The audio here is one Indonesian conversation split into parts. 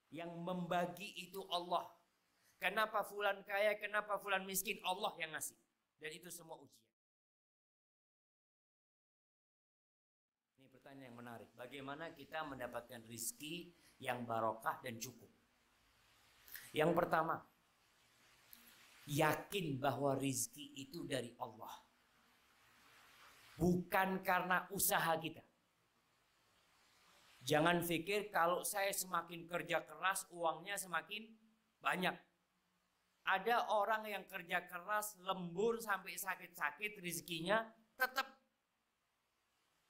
Yang membagi itu Allah. Kenapa fulan kaya, kenapa fulan miskin? Allah yang ngasih. Dan itu semua ujian. Ini pertanyaan yang menarik. Bagaimana kita mendapatkan rizki yang barokah dan cukup? Yang pertama, yakin bahwa rizki itu dari Allah. Bukan karena usaha kita. Jangan pikir kalau saya semakin kerja keras, uangnya semakin banyak. Ada orang yang kerja keras, lembur sampai sakit-sakit, rizkinya tetap.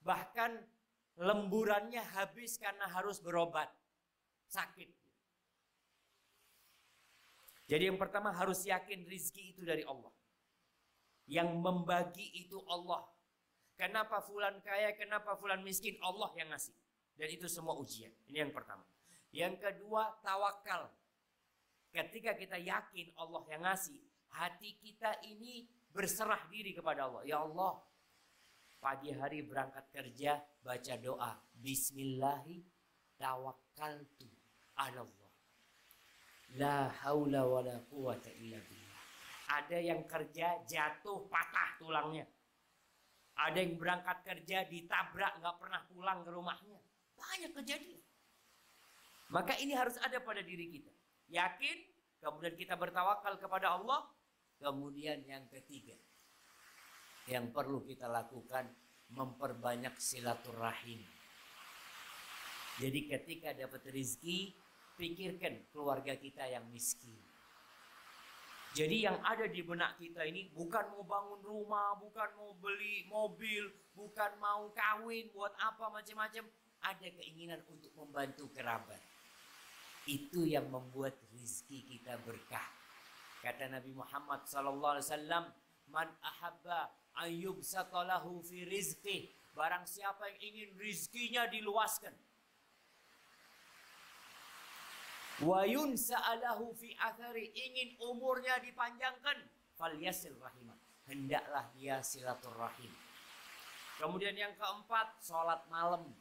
Bahkan lemburannya habis karena harus berobat. Sakit. Jadi yang pertama harus yakin rizki itu dari Allah. Yang membagi itu Allah. Kenapa fulan kaya, kenapa fulan miskin? Allah yang ngasih. Dan itu semua ujian. Ini yang pertama. Yang kedua, tawakal. Ketika kita yakin Allah yang ngasih, hati kita ini berserah diri kepada Allah. Ya Allah, pagi hari berangkat kerja, baca doa. Bismillahi tawakkaltu ala Allah. La haula wa la quwata illa billah. Ada yang kerja jatuh patah tulangnya. Ada yang berangkat kerja ditabrak nggak pernah pulang ke rumahnya. Banyak kejadian. Maka ini harus ada pada diri kita. Yakin, kemudian kita bertawakal kepada Allah. Kemudian yang ketiga, yang perlu kita lakukan, memperbanyak silaturahim. Jadi ketika dapat rezeki, pikirkan keluarga kita yang miskin. Jadi yang ada di benak kita ini bukan mau bangun rumah, bukan mau beli mobil, bukan mau kawin, buat apa macam-macam. Ada keinginan untuk membantu kerabat. Itu yang membuat rizki kita berkah. Kata Nabi Muhammad SAW, Man ahabba ayyub satalahu fi rizki. Barang siapa yang ingin rizkinya diluaskan. Wa yunsa'alahu fi athari. Ingin umurnya dipanjangkan. Fal yasil rahimah. Hendaklah dia silaturahim. Kemudian yang keempat, sholat malam.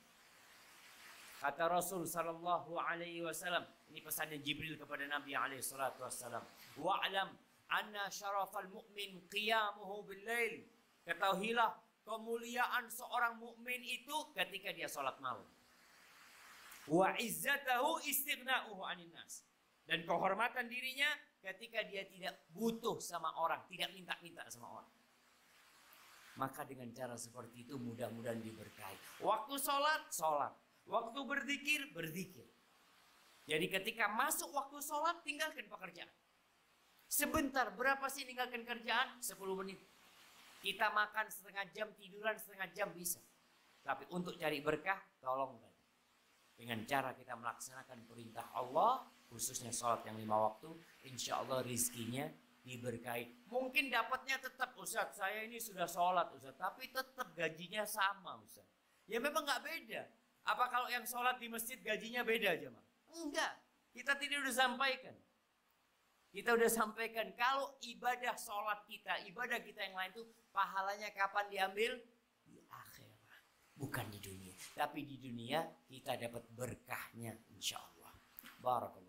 Kata Rasul sallallahu alaihi wasallam, ini pesannya Jibril kepada Nabi alaihi salatu wasallam. Wa'lam anna syarafal mu'min qiyamuhu bil lail. Ketahuilah kemuliaan seorang mukmin itu ketika dia salat malam. Wa izzatahu istighna'uhu 'anil nas. Dan kehormatan dirinya ketika dia tidak butuh sama orang, tidak minta-minta sama orang. Maka dengan cara seperti itu mudah-mudahan diberkahi. Waktu salat, salat. Waktu berzikir, berzikir. Jadi ketika masuk waktu sholat, tinggalkan pekerjaan. Sebentar, berapa sih tinggalkan kerjaan? 10 menit. Kita makan setengah jam, tiduran setengah jam bisa. Tapi untuk cari berkah, tolong. Dengan cara kita melaksanakan perintah Allah, khususnya sholat yang 5 waktu, insya Allah rizkinya diberkahi. Mungkin dapatnya tetap, Ustaz, saya ini sudah sholat, Ustaz. Tapi tetap gajinya sama, Ustaz. Ya memang nggak beda. Apa kalau yang sholat di masjid gajinya beda aja, Mak? Enggak. Kita tidak udah sampaikan. Kita udah sampaikan kalau ibadah sholat kita, ibadah kita yang lain itu pahalanya kapan diambil? Di akhirat. Bukan di dunia. Tapi di dunia kita dapat berkahnya insya Allah. Barakallah.